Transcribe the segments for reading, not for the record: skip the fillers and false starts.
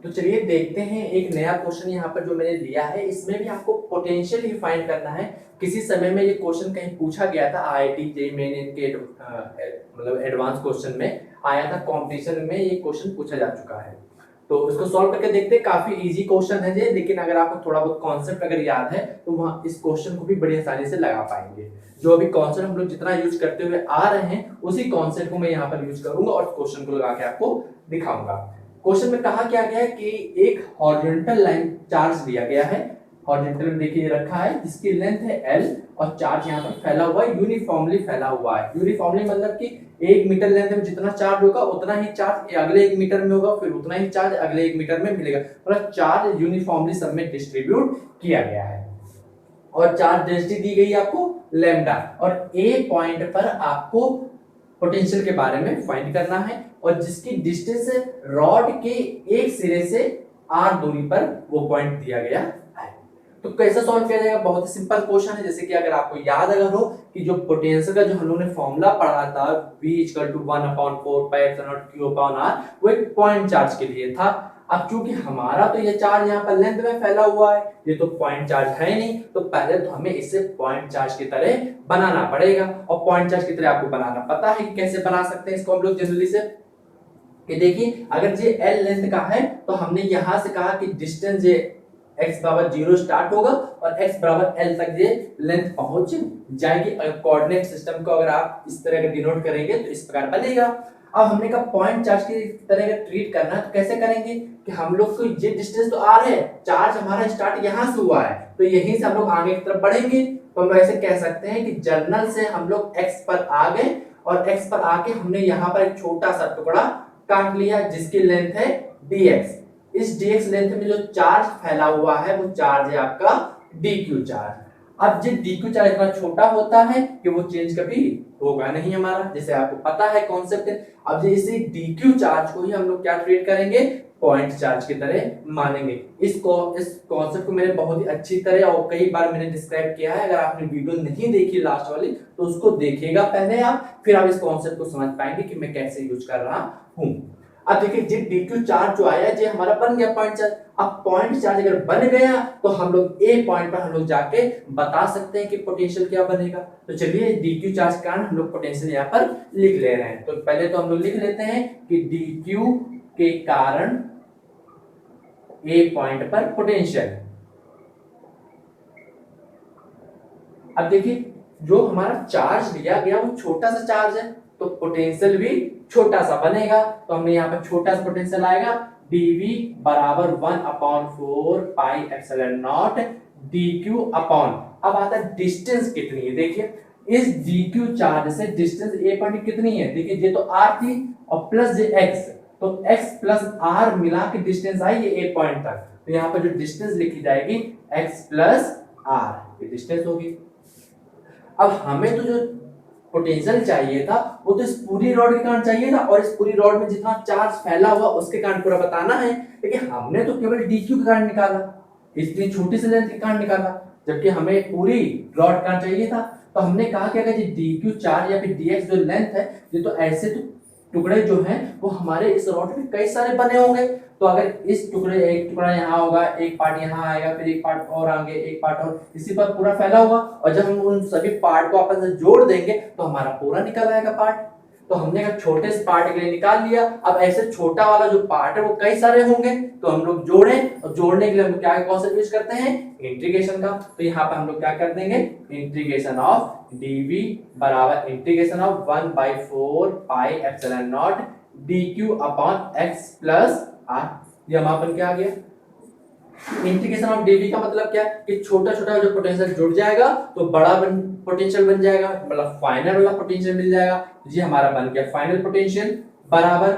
तो चलिए देखते हैं एक नया क्वेश्चन यहाँ पर जो मैंने लिया है, इसमें भी आपको पोटेंशियल ही फाइंड करना है। किसी समय में ये क्वेश्चन कहीं पूछा गया था, आईआईटी जेईई मेन के मतलब एडवांस क्वेश्चन में आया था, कंपटीशन में ये क्वेश्चन पूछा जा चुका है। तो इसको सॉल्व करके देखते हैं। काफी इजी क्वेश्चन है ये, लेकिन अगर आपको थोड़ा बहुत कॉन्सेप्ट अगर याद है तो वहाँ इस क्वेश्चन को भी बड़ी आसानी से लगा पाएंगे। जो अभी कॉन्सेप्ट हम लोग जितना यूज करते हुए आ रहे हैं उसी कॉन्सेप्ट को मैं यहाँ पर यूज करूंगा और क्वेश्चन को लगा के आपको दिखाऊंगा। क्वेश्चन में कहा क्या गया है कि एक हॉरिजॉन्टल लाइन चार्ज दिया गया है। हॉरिजॉन्टल में देखिए रखा है, जिसकी लेंथ है L और चार्ज यहाँ पर फैला हुआ है, यूनिफॉर्मली फैला हुआ है। यूनिफॉर्मली मतलब कि 1 मीटर लेंथ में जितना चार्ज होगा उतना ही चार्ज अगले 1 मीटर में होगा, फिर उतना ही चार्ज अगले 1 मीटर में मिलेगा। मतलब चार्ज यूनिफॉर्मली सब में डिस्ट्रीब्यूट किया गया है और चार्ज डेंसिटी दी गई आपको लैम्डा। और ए पॉइंट पर आपको पोटेंशियल के बारे में फाइंड करना है और जिसकी डिस्टेंस रॉड के एक सिरे से r दूरी पर वो पॉइंट दिया गया है। तो कैसे सॉल्व किया जाएगा? बहुत ही सिंपल क्वेश्चन है। जैसे कि अगर आपको याद अगर हो कि जो पोटेंशियल का जो हम लोगों ने फॉर्मूला पढ़ा था V = 1/4 pi epsilon not Q/r, वो एक पॉइंट चार्ज के लिए था। अब चूंकि हमारा तो ये चार्ज यहाँ पर लेंथ में फैला हुआ है, ये तो पॉइंट चार्ज है नहीं, तो पहले तो हमें इसे पॉइंट चार्ज की तरह बनाना पड़ेगा। और पॉइंट चार्ज की तरह आपको बनाना पता है कि कैसे बना सकते हैं इसको हम लोग जनरली से। कि देखिए अगर ये L लेंथ का है तो हमने यहाँ से कहा कि डिस्टेंस ये x बराबर 0 स्टार्ट होगा और x बराबर L तक ये लेंथ पहुंच जाएगी। कोऑर्डिनेट सिस्टम को अगर आप इस तरह का डिनोट करेंगे तो इस प्रकार बनेगा। अब हमने कहा पॉइंट चार्ज की तरह का ट्रीट करना है, तो कैसे करेंगे कि हम लोग को ये डिस्टेंस तो r है, चार्ज हमारा स्टार्ट यहाँ से हुआ है, तो यहीं से हम लोग आगे की तरफ बढ़ेंगे। तो हम ऐसे कह सकते हैं कि जर्नल से हम लोग x पर आ गए और x पर आके हमने यहाँ पर एक छोटा सा टुकड़ा काट लिया जिसकी लेंथ है dx। इस dx लेंथ में जो चार्ज फैला हुआ है वो चार्ज है आपका dq चार्ज। अब जो dq चार्ज इतना छोटा होता है कि वो चेंज कभी होगा नहीं हमारा, जैसे आपको पता है कॉन्सेप्ट। अब इसी dq चार्ज को ही हम लोग क्या ट्रीट करेंगे, पॉइंट चार्ज की तरह मानेंगे। इस कॉन्सेप्ट को मैंने बहुत ही अच्छी तरह और कई बार मैंने डिस्क्राइब किया है। अगर आपने वीडियो नहीं देखी लास्ट वाली तो उसको देखिएगा पहले आप, फिर आप इस कॉन्सेप्ट को समझ पाएंगे कि मैं कैसे यूज कर रहा हूं। अब देखिए जी dq चार्ज जो आया ये हमारा बन गया पॉइंट चार्ज। अब पॉइंट चार्ज अगर बन गया तो हम लोग ए पॉइंट पर हम लोग जाके बता सकते हैं कि पोटेंशियल क्या बनेगा। तो चलिए dq चार्ज के कारण हम लोग पोटेंशियल यहाँ पर लिख ले रहे हैं। तो पहले तो हम लोग लिख लेते हैं कि dq के कारण ए पॉइंट पर पोटेंशियल। अब देखिए जो हमारा चार्ज लिया गया वो छोटा सा चार्ज है, तो पोटेंशियल भी छोटा सा बनेगा। तो हमने यहाँ पर छोटा सा पोटेंशियल आएगा dv बराबर 1/4 pi epsilon not dq upon, अब आता है डिस्टेंस कितनी है। देखिए इस dq चार्ज से डिस्टेंस a पॉइंट कितनी है, देखिए ये तो r थी और प्लस जे x, तो x प्लस r मिला के डिस्टेंस आई है a पॉइंट तक। तो यहाँ पर जो डिस्टेंस लिखी जाएगी x प्लस r, ये डिस्टेंस होगी। अब हमें तो जो पोटेंशियल चाहिए था वो तो इस पूरी रॉड के कारण चाहिए था और इस पूरी रॉड में जितना चार्ज फैला हुआ उसके कारण पूरा बताना है, लेकिन हमने तो केवल dq के कारण निकाला, इतनी छोटी सी लेंथ के कारण निकाला, जबकि हमें पूरी रॉड का कारण चाहिए था। तो हमने कहा कि अगर ये dq चार्ज या फिर dx जो लेंथ है, ये तो ऐसे तो टुकड़े जो हैं वो हमारे इस रॉड में कई सारे बने होंगे। तो अगर इस टुकड़े एक टुकड़ा यहाँ होगा, एक पार्ट यहाँ आएगा, फिर एक पार्ट और आगे, एक पार्ट और, इसी पर पूरा फैला हुआ, और जब हम उन सभी पार्ट को आपस में जोड़ देंगे तो हमारा पूरा निकल आएगा पार्ट। तो हमने अगर छोटे से पार्ट के लिए निकाल लिया, अब ऐसे छोटा वाला जो पार्ट है वो कई सारे होंगे, तो हम लोग जोड़ें, और जोड़ने के लिए हम क्या कॉन्सेप्ट यूज करते हैं, इंटीग्रेशन का। तो यहाँ पर हम लोग क्या कर देंगे, इंटीग्रेशन ऑफ dv बराबर integration of 1/4 pi epsilon not dq upon x plus r। ये हमारा बन के आ गया। इंटीग्रेशन ऑफ dv का मतलब क्या है कि छोटा छोटा जो पोटेंशियल जुड़ जाएगा तो बड़ा पोटेंशियल बन जाएगा, मतलब फाइनल वाला पोटेंशियल मिल जाएगा। ये हमारा बन गया फाइनल पोटेंशियल बराबर,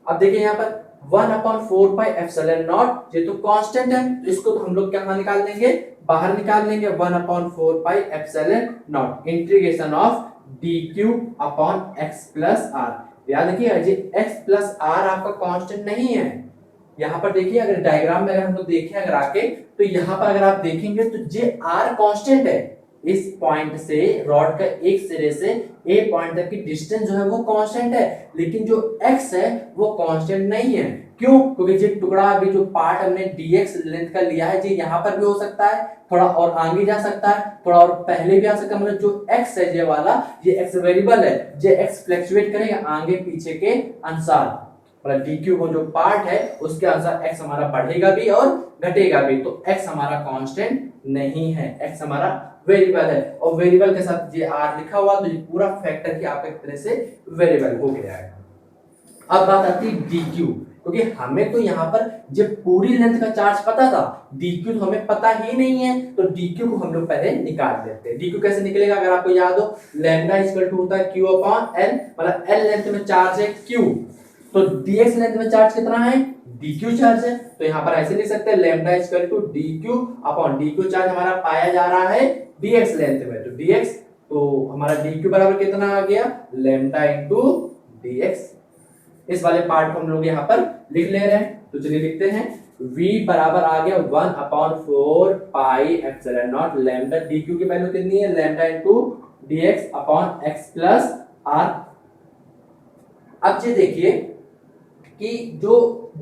अब देखिए यहाँ पर 1/4 पाई एप्सिलॉन नॉट, ये तो कांस्टेंट है, तो इसको तो हम लोग क्या निकाल देंगे, बाहर निकाल लेंगे। 1/4 pi epsilon not integration of dq upon x plus r। याद रखिए ये x प्लस r आपका कांस्टेंट नहीं है। यहाँ पर देखिए अगर डायग्राम में अगर हम लोग देखें अगर आके, तो यहाँ पर अगर आप देखेंगे तो जे r कांस्टेंट है। इस पॉइंट से रॉड का एक सिरे से ए पॉइंट तक की डिस्टेंस जो है वो कांस्टेंट है, लेकिन जो एक्स है वो कांस्टेंट नहीं है। क्यों? क्योंकि जो टुकड़ा अभी जो पार्ट हमने dx लेंथ का लिया है, जी यहाँ पर भी हो सकता है, थोड़ा और आगे जा सकता है, थोड़ा और पहले भी आ सकता है। मतलब जो x है ये वाला, ये x वेरिएबल है, ये x फ्लक्चुएट करेगा आगे पीछे के अनुसार। मतलब dq को जो पार्ट है उसके अनुसार x हमारा बढ़ेगा भी और घटेगा भी। तो x हमारा कांस्टेंट नहीं है, x हमारा वेरिएबल है, और वेरिएबल के साथ ये r लिखा हुआ, तो ये पूरा फैक्टर की आप एक तरह से वेरिएबल हो गया है। अब बात आती है dq, क्योंकि हमें तो यहाँ पर जब पूरी लेंथ का चार्ज पता था, dq तो हमें पता ही नहीं है, तो dq को हम लोग पहले निकाल लेते हैं। dq कैसे निकलेगा? अगर आपको याद हो, लैम्डा इक्वल टू होता है q अपॉन l, मतलब l लेंथ में चार्ज है q, तो dx लेंथ में चार्ज कितना है? dq चार्ज है। तो यहाँ पर ऐसे लिख सकते हैं lambda equal to dq upon dq charge हमारा पाया जा रहा है dx लेंथ में, तो dx, तो हमारा dq बराबर कितना आ गया? Lambda into dx। इस वाले पार्ट को हम लोग यहाँ पर लिख ले रहे हैं, तो चलिए लिखते हैं। v बराबर आ गया 1/4 pi epsilon not lambda, dq की वैल्यू कितनी है? Lambda into dx upon x plus r। अब ये देखिए कि जो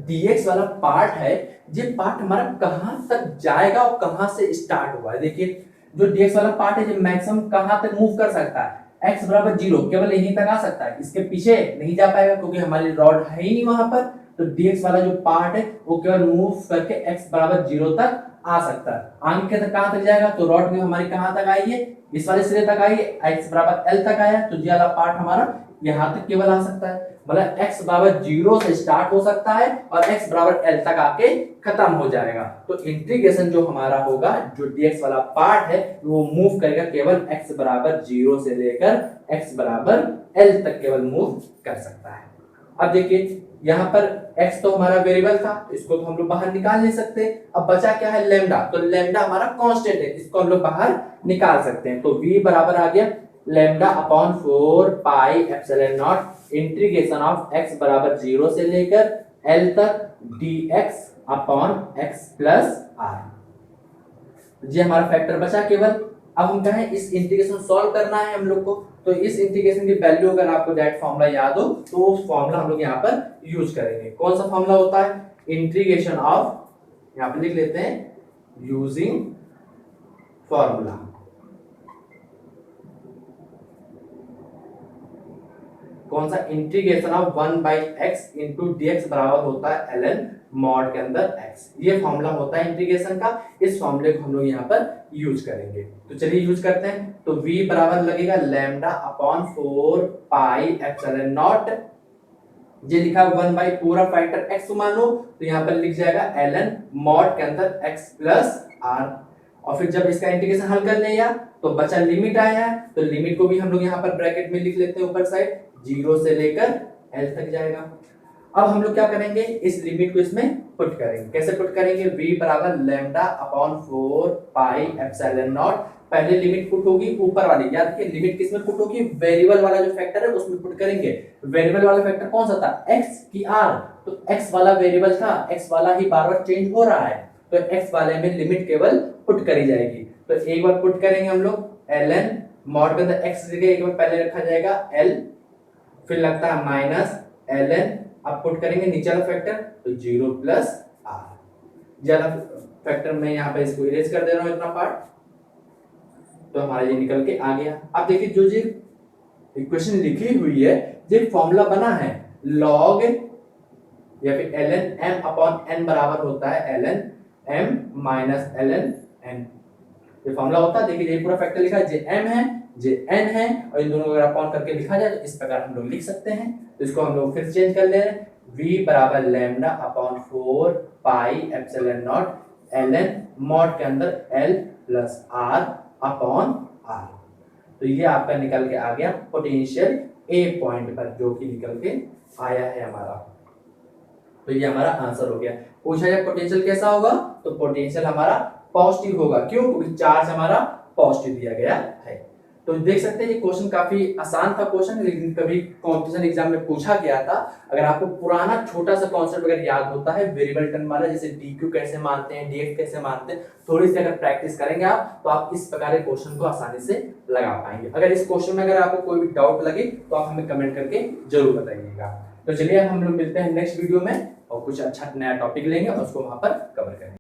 dx वाला पार्ट है, ये पार्ट हमारा कहां तक जाएगा और कहां से स्टार्ट होगा। देखिए जो dx वाला पार्ट है, ये मैक्सिमम कहां तक मूव कर सकता है? x बराबर 0 केवल यहीं तक आ सकता है, इसके पीछे नहीं जा पाएगा क्योंकि हमारी रॉड है ही नहीं वहां पर। तो dx वाला जो पार्ट है वो केवल मूव करके x बराबर 0 तक आ सकता है। आगे तक कहां तक जाएगा? तो रॉड में हमारी कहां तक आई है? इस वाले सिरे तक आई है, x बराबर l तक आया, तो ये वाला पार्ट हमारा यहां तक केवल आ सकता है। मतलब x बराबर 0 से स्टार्ट हो सकता है और x बराबर l तक आके खत्म हो जाएगा। तो इंटीग्रेशन जो हमारा होगा, जो dx वाला पार्ट है वो मूव करेगा केवल x बराबर 0 से लेकर x बराबर l तक केवल मूव कर सकता है। अब देखिए यहाँ पर x तो हमारा वेरिएबल था, इसको तो हम लोग बाहर निकाल नहीं सकते। अब बचा क्या है? लैम्डा, तो लैम्डा हमारा कांस्टेंट है, इसको हम लोग बाहर निकाल सकते हैं। तो v बराबर आ गया lambda upon 4 pi epsilon not integration of x बराबर 0 से लेकर l तक dx upon x plus r। ये हमारा फैक्टर बचा केवल। अब हम कहें इस इंटीग्रेशन सॉल्व करना है हम लोग को, तो इस इंटीग्रेशन की वैल्यू अगर आपको डायरेक्ट फॉर्मूला याद हो तो वो फॉर्मूला हम लोग यहाँ पर यूज करेंगे। कौन सा फॉर्मूला होता है? इंटीग्रेशन ऑफ, यहाँ पर लिख लेते हैं यूजिंग फॉर्मूला। कौन सा? Integration of 1/x into dx बराबर होता है ln मॉड के अंदर x। ये फॉर्मूला होता है इंटीग्रेशन का, इस फॉर्मूले को हम लोग यहाँ पर यूज करेंगे। तो चलिए यूज करते हैं। तो v बराबर लगेगा lambda upon 4 pi epsilon not, ये लिखा 1 बाई पूरा फैक्टर x मानो, तो यहाँ पर लिख जाएगा ln मॉड के अंदर x प्लस r। और फिर जब इसका इंटीग्रेशन हल कर लिया तो बचा लिमिट आया, तो लिमिट को भी हम लोग यहाँ पर ब्रैकेट में लिख लेते हैं ऊपर साइड, 0 से लेकर l तक जाएगा। अब हम लोग क्या करेंगे? इस लिमिट को इसमें पुट करेंगे। कैसे पुट करेंगे? v बराबर lambda upon 4 pi epsilon not, पहले लिमिट पुट होगी ऊपर वाली, याद रखिए लिमिट किस में पुट होगी? वेरिएबल वाला जो फैक्टर है उसमें पुट करेंगे। वेरिएबल वाला फैक्टर कौन सा था? x की r, तो x वाला वेरिएबल था, x वाला ही बार बार चेंज हो रहा है, तो x वाले में लिमिट केवल पुट करी जाएगी। तो एक बार पुट करेंगे हम लोग ln मॉड के अंदर x जगह एक बार पहले रखा जाएगा l, फिर लगता है माइनस ln, अब पुट करेंगे नीचे वाला फैक्टर तो 0 प्लस r। ज्यादा फैक्टर में यहाँ पे इसको इरेज कर दे रहा हूँ इतना पार्ट, तो हमारा ये निकल के आ गया। अब देखिए जो जी इक्वेशन लिखी हुई है, जो फॉर्मूला बना है log या फिर ln m अपॉन n बराबर होता है ln m minus ln n, ये फॉर्मूला होता है। देखिए ये पूरा फैक्टर लिखा है, जे m है जे n है, और इन दोनों को अगर अपॉन करके लिखा जाए तो इस प्रकार हम लोग लिख सकते हैं। तो इसको हम लोग फिर चेंज कर ले रहे हैं, v बराबर lambda upon 4 pi epsilon not ln mod के अंदर l plus r upon r। तो ये आपका निकल के आ गया पोटेंशियल a पॉइंट पर, जो कि निकल के आया है हमारा। तो ये हमारा आंसर हो गया। पूछा जाए पोटेंशियल कैसा होगा, तो पोटेंशियल हमारा पॉजिटिव होगा। क्यों? क्योंकि चार्ज हमारा पॉजिटिव दिया गया है। तो तो देख सकते हैं ये क्वेश्चन काफी आसान था क्वेश्चन, लेकिन कभी कॉम्पिटिशन एग्जाम में पूछा गया था। अगर आपको पुराना छोटा सा कॉन्सेप्ट अगर याद होता है वेरिएबल टर्म वाला, जैसे DQ कैसे मानते हैं, DF कैसे मानते हैं, थोड़ी सी अगर प्रैक्टिस करेंगे आप तो आप इस प्रकार के क्वेश्चन को आसानी से लगा पाएंगे। अगर इस क्वेश्चन में अगर आपको कोई भी डाउट लगे तो आप हमें कमेंट करके जरूर बताइएगा। तो चलिए हम लोग मिलते हैं नेक्स्ट वीडियो में और कुछ अच्छा नया टॉपिक लेंगे और उसको वहां पर कवर करेंगे।